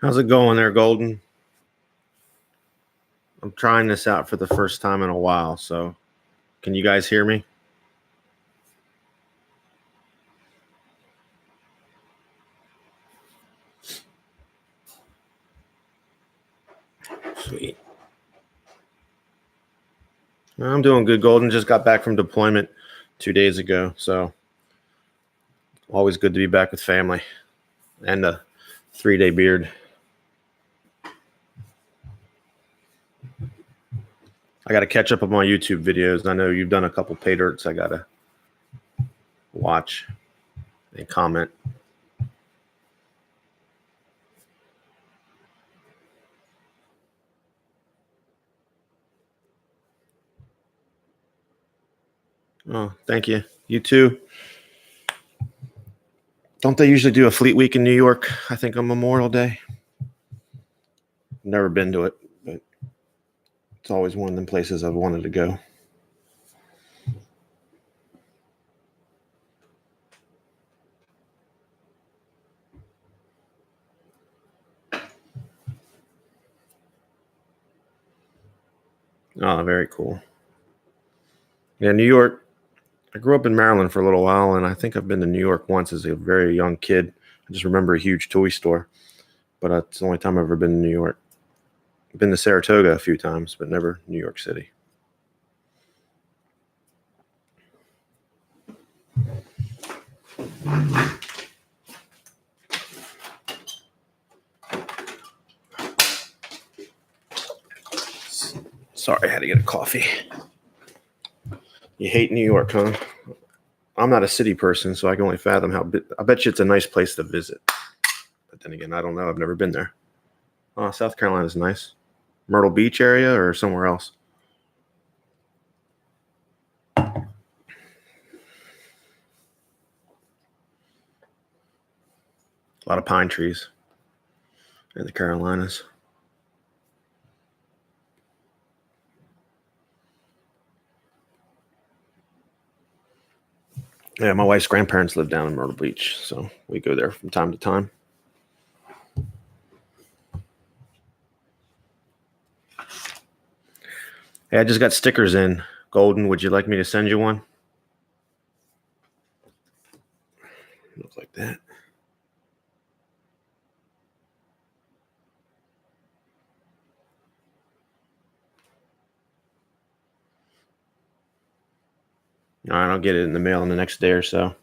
How's it going there, Golden? I'm trying this out for the first time in a while, so can you guys hear me? Sweet. I'm doing good, Golden. Just got back from deployment 2 days ago, so always good to be back with family and a 3-day beard. I got to catch up on my YouTube videos. I know you've done a couple pay dirts. I got to watch and comment. Oh, thank you. You too. Don't they usually do a Fleet Week in New York? I think on Memorial Day. Never been to it, but it's always one of them places I've wanted to go. Oh, very cool. Yeah, New York. I grew up in Maryland for a little while, and I think I've been to New York once as a very young kid. I just remember a huge toy store, but it's the only time I've ever been to New York. I've been to Saratoga a few times, but never New York City. Sorry, I had to get a coffee. You hate New York, huh? I'm not a city person, so I can only fathom how I bet you it's a nice place to visit. But then again, I don't know. I've never been there. Oh, South Carolina's nice. Myrtle Beach area or somewhere else? A lot of pine trees in the Carolinas. Yeah, my wife's grandparents live down in Myrtle Beach, so we go there from time to time. Hey, I just got stickers in. Golden, would you like me to send you one? Looks like that. All right, I'll get it in the mail in the next day or so.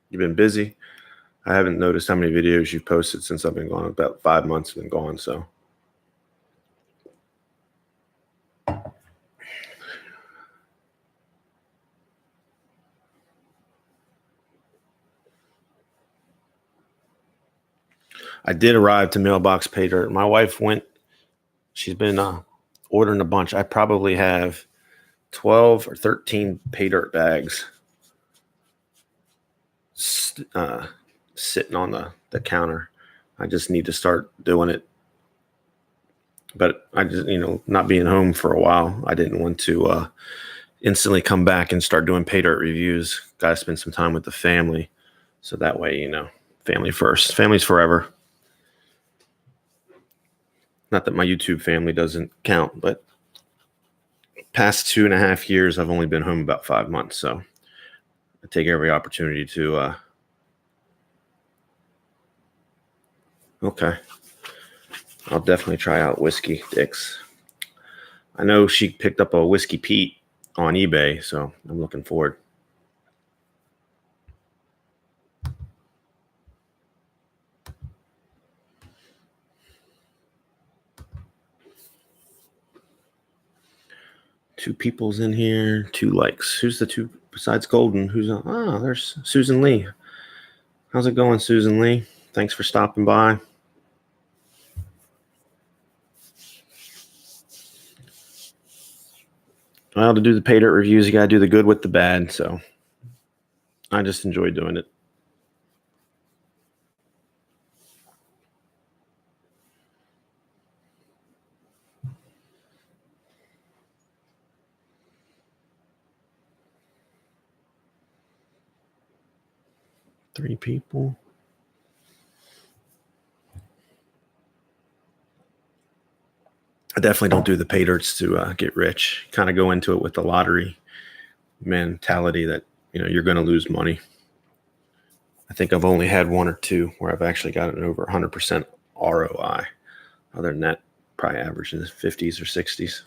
You've been busy? I haven't noticed how many videos you've posted since I've been gone. About 5 months been gone, so. I did arrive to mailbox pay dirt. My wife went. She's been ordering a bunch. I probably have 12 or 13 pay dirt bags sitting on the counter. I just need to start doing it. But I just, not being home for a while, I didn't want to instantly come back and start doing pay dirt reviews. Got to spend some time with the family. So that way, family first. Family's forever. Not that my YouTube family doesn't count, but past 2.5 years, I've only been home about 5 months. So I take every opportunity to. Okay. I'll definitely try out Whiskey Dicks. I know she picked up a Whiskey Pete on eBay, so I'm looking forward. Two people's in here, 2 likes. Who's the two besides Golden? There's Susan Lee. How's it going, Susan Lee? Thanks for stopping by. Well, to do the pay dirt reviews, you got to do the good with the bad. So I just enjoy doing it. 3 people. I definitely don't do the pay dirts to get rich. Kind of go into it with the lottery mentality that you're going to lose money. I think I've only had 1 or 2 where I've actually gotten over 100% ROI. Other than that, probably average in the 50s or 60s.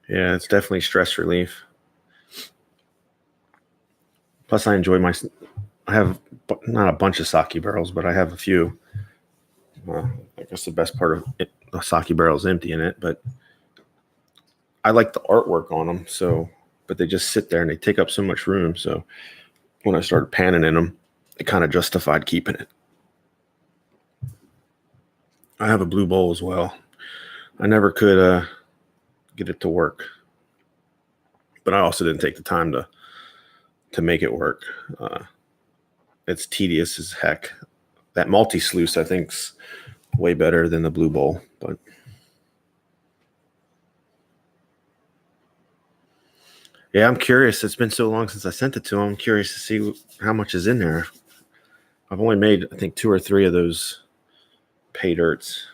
Yeah, it's definitely stress relief. Plus, I enjoy I have not a bunch of sake barrels, but I have a few. I guess the best part of it, the sake barrel is empty in it, but I like the artwork on them. So, but they just sit there and they take up so much room. So, when I started panning in them, it kind of justified keeping it. I have a blue bowl as well. I never could get it to work, but I also didn't take the time to make it work. It's tedious as heck. That multi-sluice, I think's way better than the blue bowl, but yeah, I'm curious. It's been so long since I sent it to him. I'm curious to see how much is in there. I've only made, I think, 2 or 3 of those pay dirts.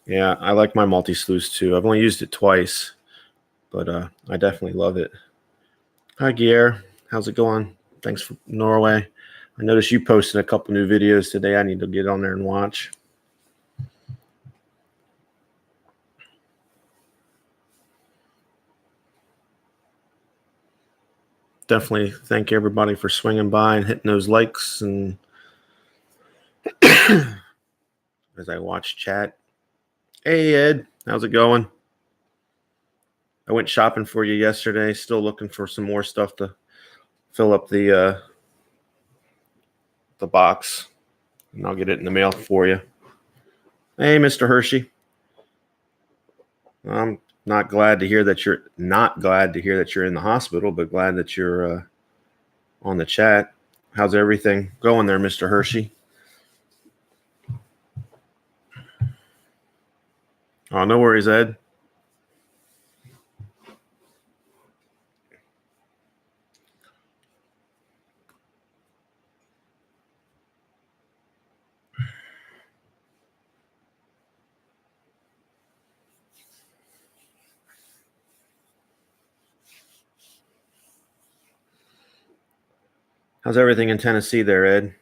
Yeah, I like my multi-sluice too. I've only used it twice, but I definitely love it. Hi, Gier. How's it going? Thanks for Norway. I noticed you posted a couple new videos today. I need to get on there and watch. Definitely thank everybody for swinging by and hitting those likes. And as I watch chat, hey, Ed, how's it going? I went shopping for you yesterday. Still looking for some more stuff to fill up the box, and I'll get it in the mail for you. Hey, Mr. Hershey. I'm not glad to hear that you're in the hospital, but glad that you're on the chat. How's everything going there, Mr. Hershey? Oh, no worries, Ed. How's everything in Tennessee there, Ed?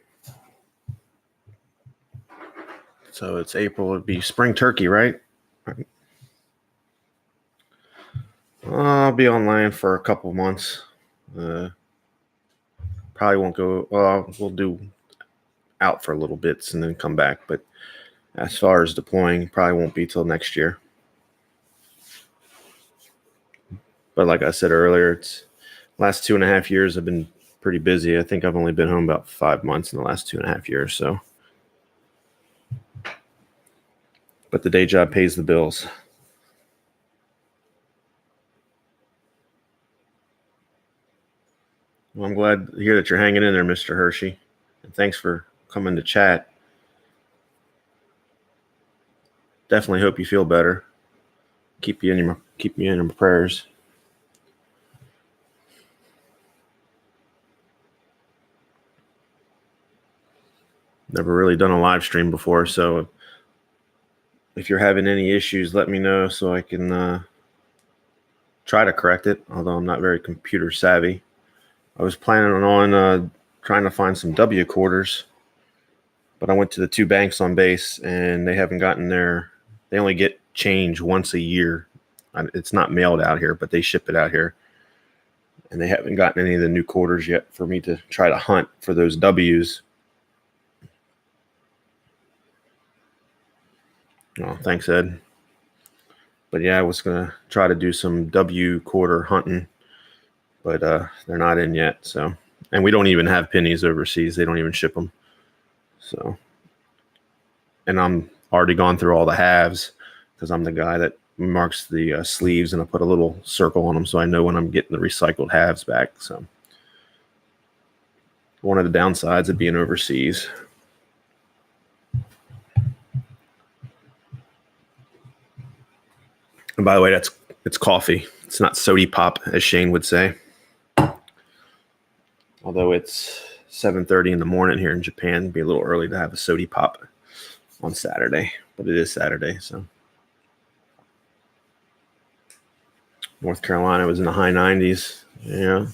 So it's April. It'd be spring turkey, right? I'll be online for a couple months. Probably won't go. Well, we'll do out for a little bits and then come back. But as far as deploying, probably won't be till next year. But like I said earlier, it's last 2.5 years have been pretty busy. I think I've only been home about 5 months in the last 2.5 years. So, but the day job pays the bills. Well, I'm glad to hear that you're hanging in there, Mr. Hershey. And thanks for coming to chat. Definitely hope you feel better. Keep me in your prayers. Never really done a live stream before, so if you're having any issues, let me know so I can try to correct it, although I'm not very computer savvy. I was planning on trying to find some W quarters, but I went to the 2 banks on base, and they haven't gotten they only get change once a year. It's not mailed out here, but they ship it out here. And they haven't gotten any of the new quarters yet for me to try to hunt for those W's. Oh, thanks, Ed. But yeah, I was going to try to do some W quarter hunting, but they're not in yet. So, and we don't even have pennies overseas. They don't even ship them. So, and I'm already gone through all the halves because I'm the guy that marks the sleeves, and I put a little circle on them so I know when I'm getting the recycled halves back. So, one of the downsides of being overseas. And by the way, it's coffee. It's not sody pop, as Shane would say. Although it's 7:30 in the morning here in Japan, it'd be a little early to have a sody pop on Saturday, but it is Saturday, so. North Carolina was in the high 90s. Yeah.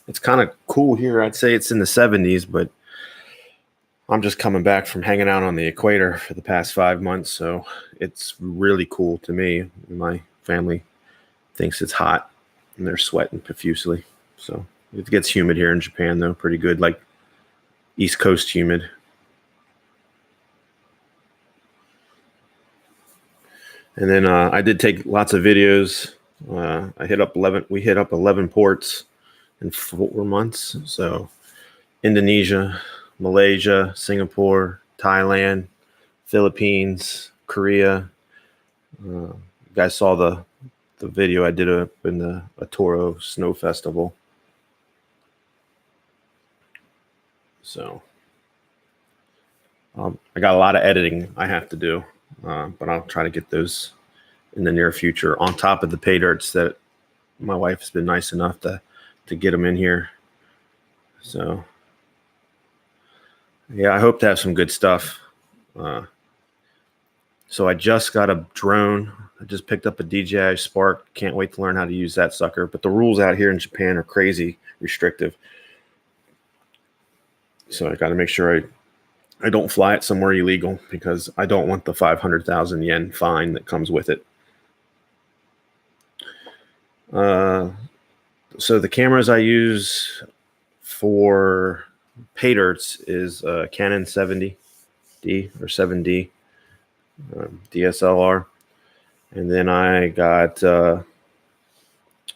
It's kind of cool here. I'd say it's in the 70s, but I'm just coming back from hanging out on the equator for the past 5 months, so it's really cool to me. My family thinks it's hot, and they're sweating profusely. So it gets humid here in Japan, though, pretty good, like East Coast humid. And then I did take lots of videos. We hit up 11 ports in 4 months. So Indonesia, Malaysia, Singapore, Thailand, Philippines, Korea. You guys saw the video I did up in the Toro Snow Festival. So I got a lot of editing I have to do, but I'll try to get those in the near future on top of the pay dirts that my wife has been nice enough to get them in here. So yeah, I hope to have some good stuff. So I just got a drone. I just picked up a DJI Spark. Can't wait to learn how to use that sucker. But the rules out here in Japan are crazy restrictive. So I got to make sure I don't fly it somewhere illegal because I don't want the 500,000 yen fine that comes with it. So the cameras I use for pay dirts is Canon 70D or 7D DSLR. And then I got,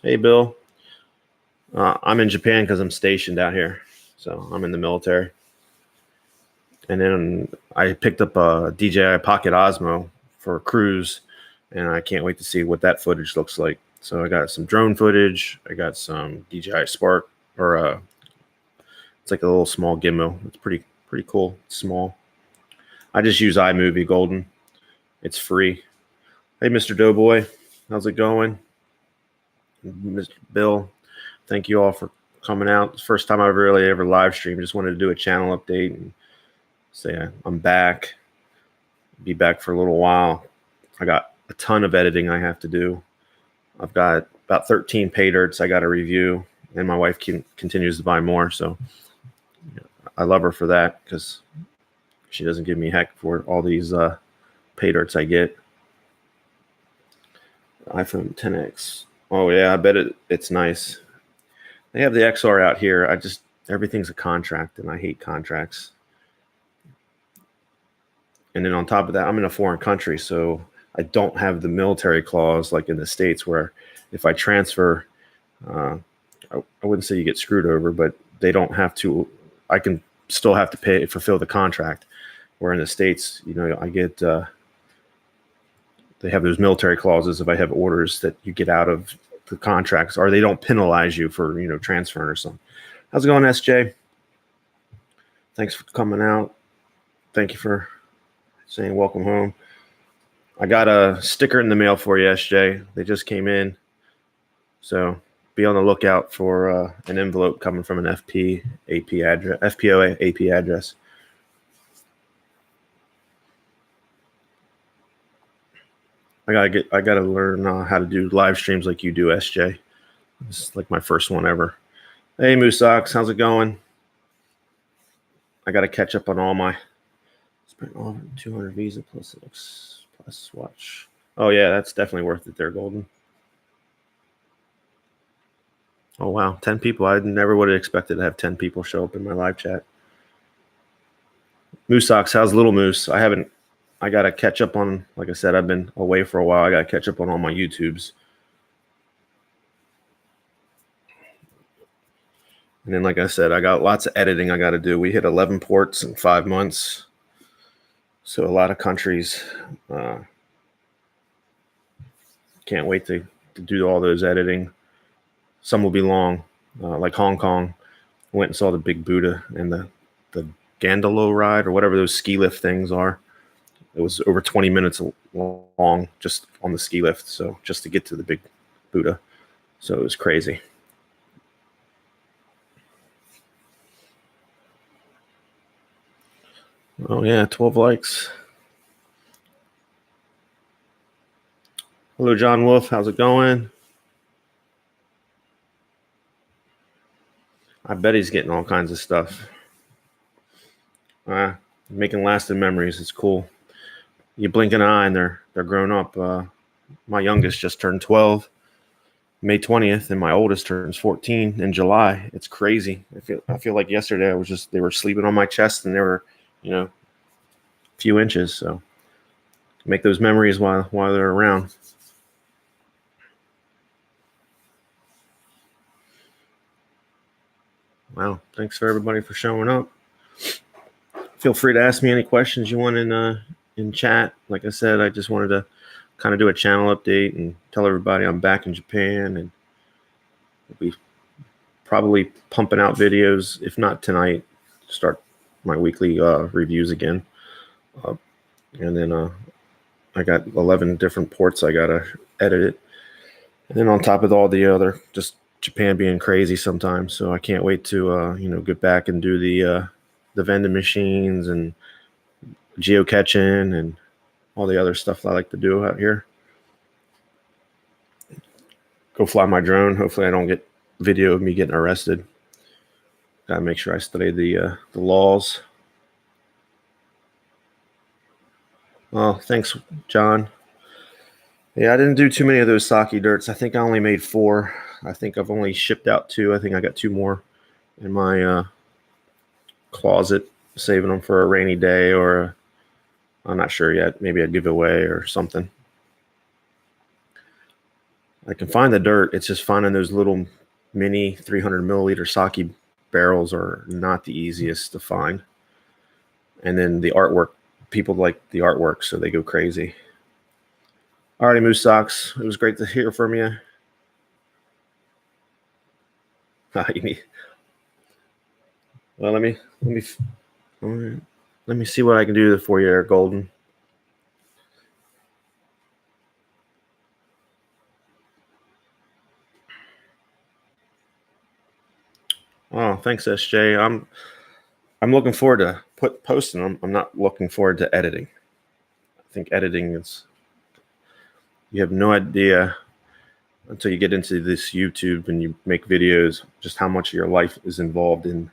hey, Bill, I'm in Japan because I'm stationed out here. So I'm in the military. And then I picked up a DJI Pocket Osmo for a cruise, and I can't wait to see what that footage looks like. So I got some drone footage. I got some DJI Spark, or it's like a little small gimbal. It's pretty cool. It's small. I just use iMovie Golden. It's free. Hey, Mr. Doughboy, how's it going? Mr. Bill, thank you all for coming out. It's the first time I've really ever live streamed. Just wanted to do a channel update and say I'm back. Be back for a little while. I got a ton of editing I have to do. I've got about 13 pay dirts I got to review, and my wife continues to buy more. So I love her for that because she doesn't give me heck for all these pay dirts I get. iPhone XS. Oh yeah, I bet it's nice. They have the XR out here. Everything's a contract, and I hate contracts. And then on top of that, I'm in a foreign country, so I don't have the military clause like in the States where if I transfer, I wouldn't say you get screwed over, but they don't have to. I can still have to fulfill the contract. Where in the States, I get they have those military clauses if I have orders that you get out of the contracts, or they don't penalize you for transferring or something. How's it going, SJ? Thanks for coming out. Thank you for saying welcome home. I got a sticker in the mail for you, SJ. They just came in. So be on the lookout for an envelope coming from an FPOA AP address. I gotta learn how to do live streams like you do, SJ. This is like my first one ever. Hey, Moosox, how's it going? I gotta catch up on all my. Spent over 200 Visa plus watch. Oh yeah, that's definitely worth it there, Golden. Oh wow, 10 people. I never would have expected to have 10 people show up in my live chat. Moosox, how's Little Moose? I gotta catch up on, like I said, I've been away for a while. I gotta catch up on all my YouTubes. And then, like I said, I got lots of editing I gotta do. We hit 11 ports in 5 months. So a lot of countries. Can't wait to do all those editing. Some will be long, like Hong Kong. Went and saw the big Buddha and the Gandalo ride or whatever those ski lift things are. It was over 20 minutes long just on the ski lift. So just to get to the big Buddha. So it was crazy. Oh yeah, 12 likes. Hello, John Wolf. How's it going? I bet he's getting all kinds of stuff. Making lasting memories. It's cool. You blink an eye and they're grown up. My youngest just turned 12, May 20th, and my oldest turns 14 in July. It's crazy. I feel like yesterday they were sleeping on my chest and they were, a few inches. So make those memories while they're around. Wow. Thanks for everybody for showing up. Feel free to ask me any questions you want in chat. Like I said, I just wanted to kind of do a channel update and tell everybody I'm back in Japan, and we'll be probably pumping out videos, if not tonight, start my weekly reviews again. And then I got 11 different ports I got to edit it. And then on top of all the other, just Japan being crazy sometimes. So I can't wait to, get back and do the vending machines and geocaching and all the other stuff I like to do out here. Go fly my drone. Hopefully I don't get video of me getting arrested. Gotta make sure I study the laws. Oh, thanks, John. Yeah, I didn't do too many of those sake dirts. I think I only made 4. I think I've only shipped out 2. I think I got 2 more in my closet, saving them for a rainy day, or I'm not sure yet. Maybe a giveaway or something. I can find the dirt. It's just finding those little mini 300 milliliter sake barrels are not the easiest to find. And then the artwork, people like the artwork, so they go crazy. Alrighty, Moose Socks. It was great to hear from you. Well, let me see what I can do for you there, Golden. Oh, thanks, SJ. I'm looking forward to posting them. I'm not looking forward to editing. I think editing is, you have no idea until you get into this YouTube and you make videos just how much of your life is involved in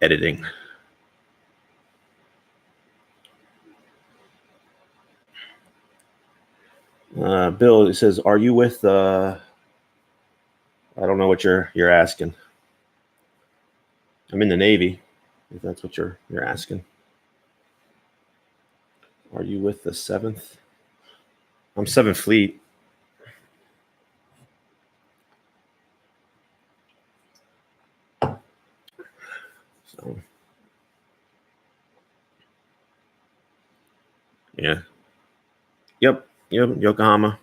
editing. Bill, it says, "Are you with?" I don't know what you're asking. I'm in the Navy, if that's what you're asking. Are you with the 7th? I'm 7th Fleet. So, yeah. Yep, Yokohama.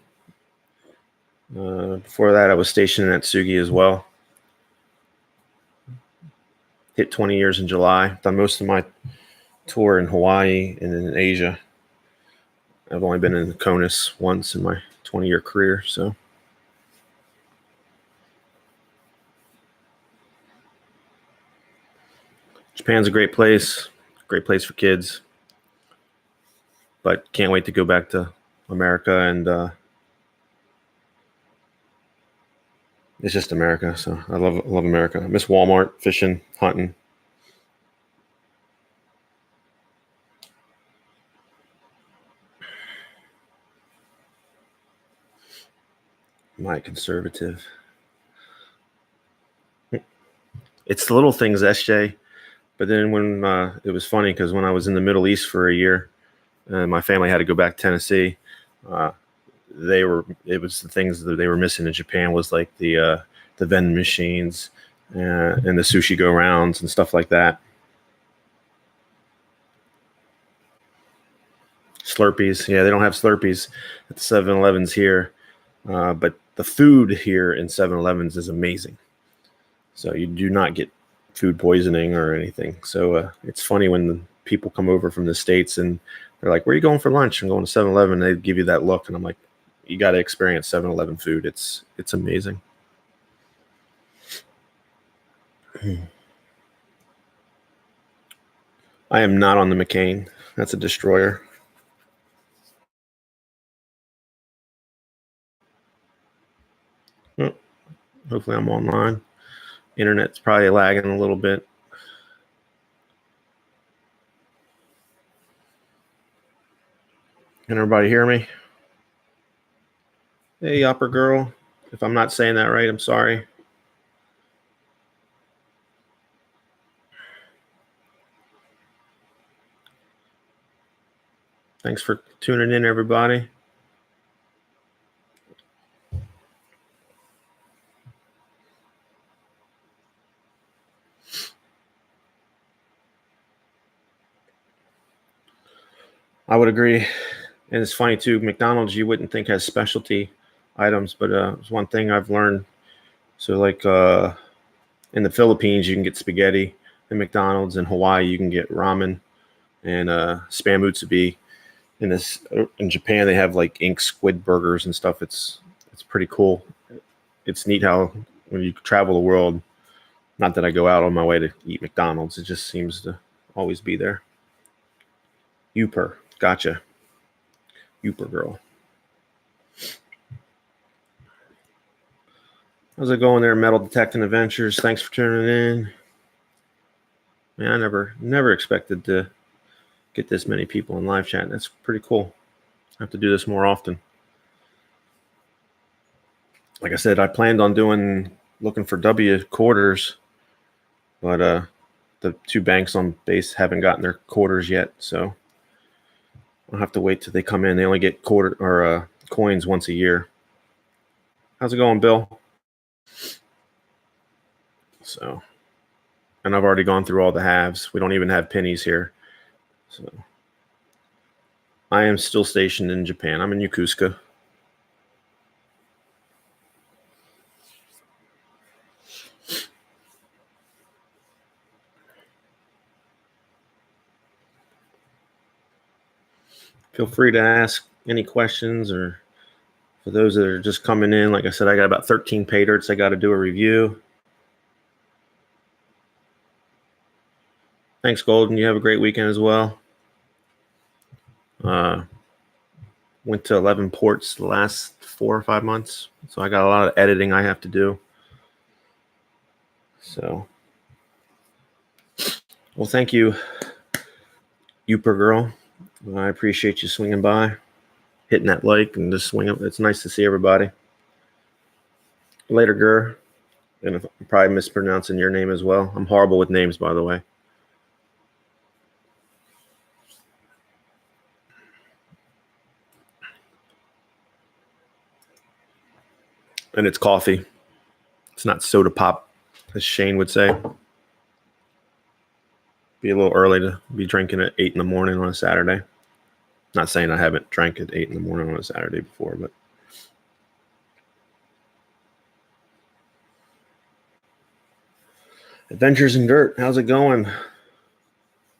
Before that, I was stationed at Sugi as well. Hit 20 years in July. Done most of my tour in Hawaii and in Asia. I've only been in Conus once in my 20-year career, so. Japan's a great place for kids, but can't wait to go back to America, and it's just America. So I love America. I miss Walmart, fishing, hunting. My conservative. It's the little things, SJ. But then when it was funny because when I was in the Middle East for a year, my family had to go back to Tennessee. It was the things that they were missing in Japan was like the vending machines and the sushi go rounds and stuff like that. Slurpees. Yeah, they don't have Slurpees at the 7-Elevens here. But the food here in 7-Elevens is amazing. So you do not get food poisoning or anything. So it's funny when the people come over from the States and they're like, where are you going for lunch? I'm going to 7-Eleven. They give you that look. And I'm like, you got to experience 7-Eleven food. It's amazing. I am not on the McCain. That's a destroyer. Oh, hopefully I'm online. Internet's probably lagging a little bit. Can everybody hear me? Hey, upper girl. If I'm not saying that right, I'm sorry. Thanks for tuning in, everybody. I would agree. And it's funny too, McDonald's you wouldn't think has specialty items, but it's one thing I've learned. So like in the Philippines you can get spaghetti in McDonald's. In Hawaii you can get ramen and spam utsubi. In Japan they have like ink squid burgers and stuff. It's pretty cool. It's neat how when you travel the world, not that I go out on my way to eat McDonald's, it just seems to always be there. Uper, gotcha. Uper girl. How's it going there, Metal Detecting Adventures? Thanks for tuning in. Man, I never expected to get this many people in live chat. That's pretty cool. I have to do this more often. Like I said, I planned on looking for W quarters, but the two banks on base haven't gotten their quarters yet, so I'll have to wait till they come in. They only get coins once a year. How's it going, Bill? So, and I've already gone through all the halves. We don't even have pennies here. So, I am still stationed in Japan. I'm in Yokosuka. Feel free to ask any questions, or for those that are just coming in, like I said, I got about 13 pay dirts I got to do a review. Thanks, Golden. You have a great weekend as well. Went to 11 ports the last 4 or 5 months, so I got a lot of editing I have to do. So, well, thank you, Uper girl. I appreciate you swinging by, hitting that like, and just swinging. It's nice to see everybody. Later, Gur. And if I'm probably mispronouncing your name as well. I'm horrible with names, by the way. And it's coffee. It's not soda pop, as Shane would say. Be a little early to be drinking at 8 in the morning on a Saturday. Not saying I haven't drank at 8 in the morning on a Saturday before, but Adventures in Dirt, how's it going?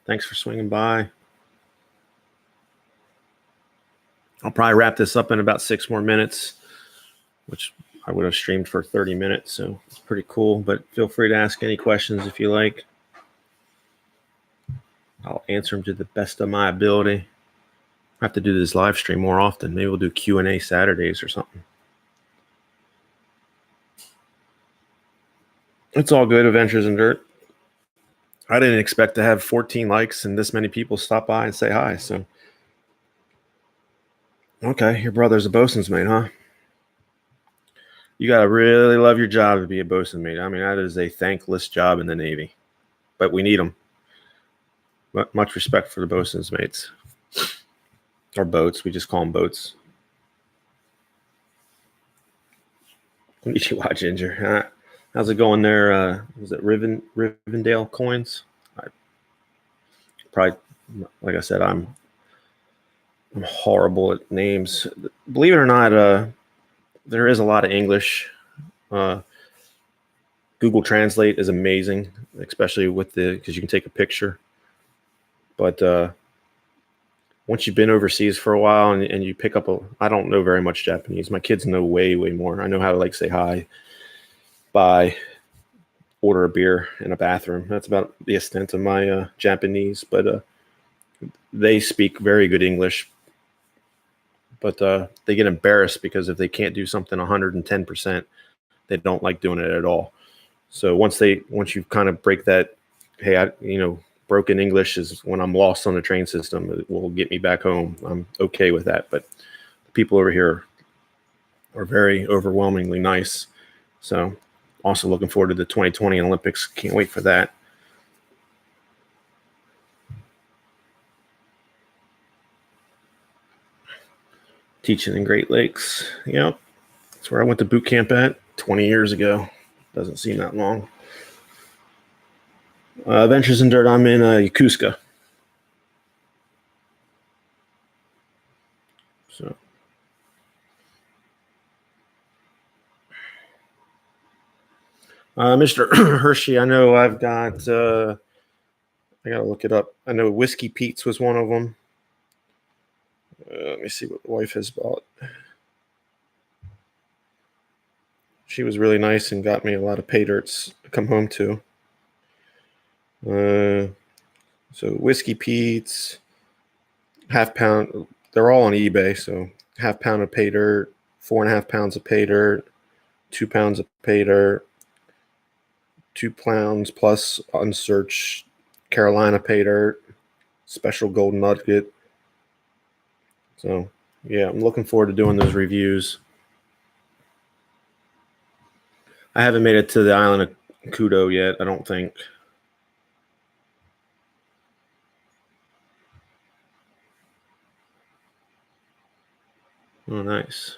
Thanks for swinging by. I'll probably wrap this up in about 6 more minutes, which I would have streamed for 30 minutes, so it's pretty cool. But feel free to ask any questions if you like. I'll answer them to the best of my ability. I have to do this live stream more often. Maybe we'll do Q&A Saturdays or something. It's all good, Adventures in Dirt. I didn't expect to have 14 likes and this many people stop by and say hi. So, okay, your brother's a bosun's mate, huh? You got to really love your job to be a bosun mate. I mean, that is a thankless job in the Navy, but we need them. But much respect for the bosun's mates. Or boats. We just call them boats. Konnichiwa, Ginger. How's it going there? Was it Rivendell coins? Probably, like I said, I'm horrible at names. Believe it or not, there is a lot of English Google Translate is amazing, especially with because you can take a picture. But once you've been overseas for a while and you pick up I don't know very much Japanese. My kids know way, way more. I know how to like say hi, bye, order a beer in a bathroom. That's about the extent of my Japanese. But they speak very good English. But they get embarrassed because if they can't do something 110%, they don't like doing it at all. So once you kind of break that, hey, broken English is when I'm lost on the train system. It will get me back home. I'm okay with that. But people over here are very overwhelmingly nice. So also looking forward to the 2020 Olympics. Can't wait for that. Teaching in Great Lakes. Yep. That's where I went to boot camp at 20 years ago. Doesn't seem that long. Adventures in Dirt. I'm in Yokosuka. So. Mr. Hershey, I know I've got, I got to look it up. I know Whiskey Pete's was one of them. Let me see what the wife has bought. She was really nice and got me a lot of pay dirts to come home to. So Whiskey Pete's, half pound, they're all on eBay. So half pound of pay dirt, 4.5 pounds of pay dirt, 2 pounds of pay dirt, 2 pounds plus unsearched Carolina pay dirt, special gold nugget. So yeah, I'm looking forward to doing those reviews. I haven't made it to the island of Kudo yet, I don't think. Oh, nice.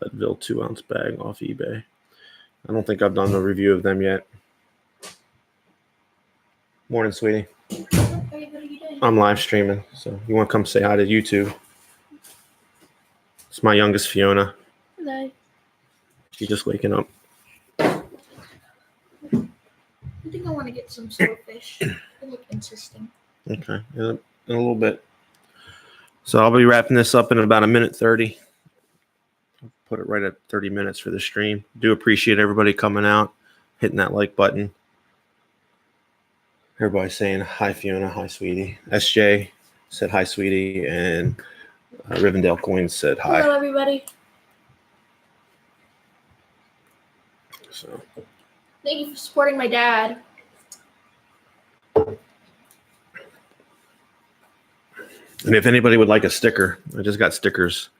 Leadville 2-ounce bag off eBay. I don't think I've done a review of them yet. Morning, sweetie. Hey, what are you doing? I'm live streaming, so you want to come say hi to YouTube? It's my youngest, Fiona. Hello. She's just waking up. I think I want to get some swordfish. They look interesting. Okay, in a little bit. So I'll be wrapping this up in about 1:30. I'll put it right at 30 minutes for the stream. Do appreciate everybody coming out, hitting that like button. Everybody saying hi, Fiona. Hi, sweetie. SJ said hi, sweetie, and Rivendell Coins said hi. Hello, everybody. So thank you for supporting my dad. And if anybody would like a sticker, I just got stickers.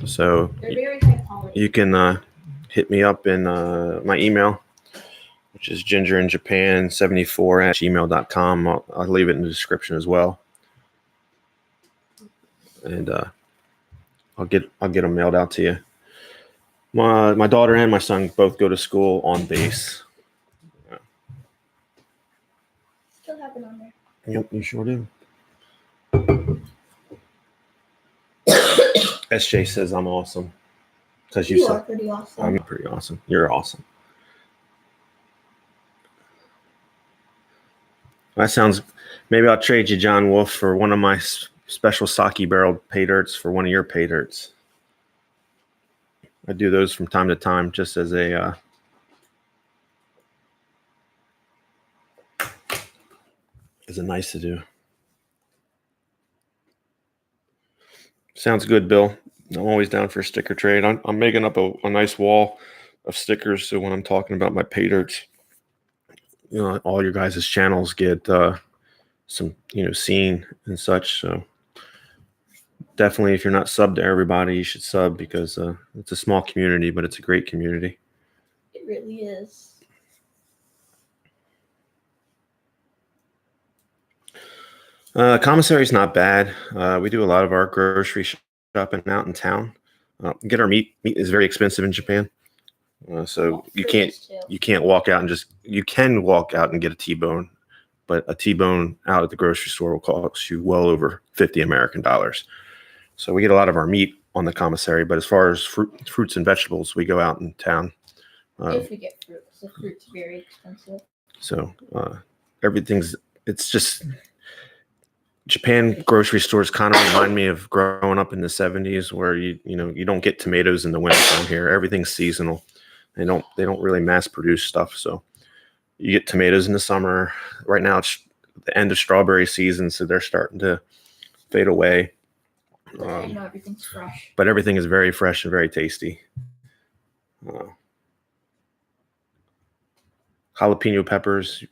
So they're very high quality. You can hit me up in my email, which is gingerinjapan74@gmail.com. I'll leave it in the description as well. And I'll get them mailed out to you. My daughter and my son both go to school on base. Still have it on there. Yep, you sure do. SJ says I'm awesome. Because you are pretty awesome. I'm pretty awesome. You're awesome. That sounds. Maybe I'll trade you, John Wolf, for one of my special sake barreled pay dirts for one of your pay dirts. I do those from time to time, just as a. Is it nice to do? Sounds good, Bill. I'm always down for a sticker trade. I'm making up a nice wall of stickers, so when I'm talking about my pay dirts, all your guys' channels get some, seen and such. So definitely, if you're not subbed to everybody, you should sub because it's a small community, but it's a great community. It really is. Commissary is not bad. We do a lot of our grocery shopping out in town. Get our meat. Meat is very expensive in Japan, so you can't walk out and you can walk out and get a T-bone, but a T-bone out at the grocery store will cost you well over $50 American. So we get a lot of our meat on the commissary, but as far as fruits and vegetables, we go out in town. If we get fruit, because the fruit's very expensive. So it's just Japan grocery stores kind of remind me of growing up in the 70s, where you don't get tomatoes in the winter time here. Everything's seasonal. They don't really mass produce stuff. So you get tomatoes in the summer. Right now it's the end of strawberry season, so they're starting to fade away. But everything's fresh. But everything is very fresh and very tasty. Jalapeno peppers,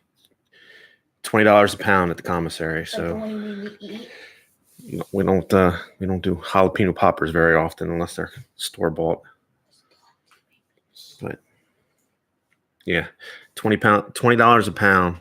$20 a pound at the commissary. So we don't do jalapeno poppers very often unless they're store bought. But yeah, $20 a pound,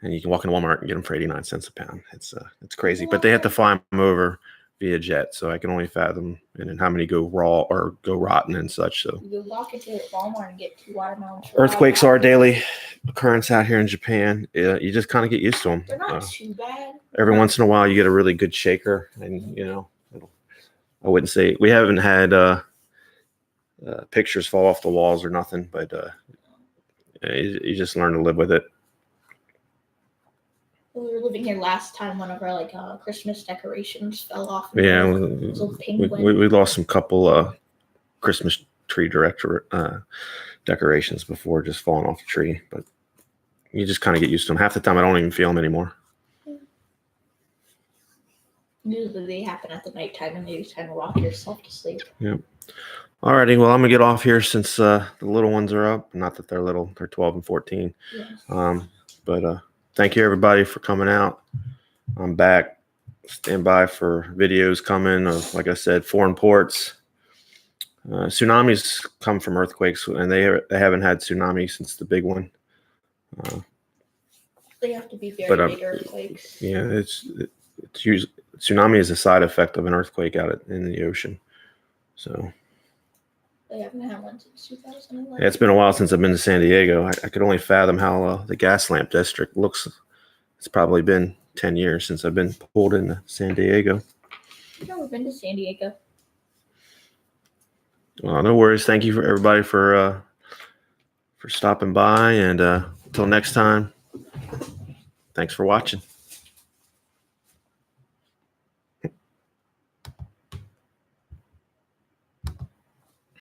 and you can walk in Walmart and get them for 89 cents a pound. It's crazy, but they have to fly them over via jet, so I can only fathom and then how many go raw or go rotten and such. So you walk into Walmart and get 2 watermelons. Earthquakes are a daily occurrence out here in Japan. You just kind of get used to them. They're not too bad. Every once in a while, you get a really good shaker, and I wouldn't say we haven't had pictures fall off the walls or nothing, but you just learn to live with it. We were living here last time. One of our Christmas decorations fell off. Yeah, we lost some couple Christmas tree decorations before just falling off the tree, but you just kind of get used to them. Half the time, I don't even feel them anymore. Usually they happen at the nighttime, and you just kind of rock yourself to sleep. Yep. Alrighty, well, I'm gonna get off here since the little ones are up. Not that they're little; they're 12 and 14. Yes. But thank you everybody for coming out. I'm back. Stand by for videos coming of, like I said, foreign ports. Tsunamis come from earthquakes, and they haven't had tsunami since the big one. They have to be very big earthquakes. Yeah, it's usually tsunami is a side effect of an earthquake out in the ocean. So. They haven't had one since 2011. Yeah, it's been a while since I've been to San Diego. I could only fathom how the gas lamp district looks. It's probably been 10 years since I've been pulled into San Diego. I've never been to San Diego. Well, no worries. Thank you for everybody for stopping by, and until next time, thanks for watching.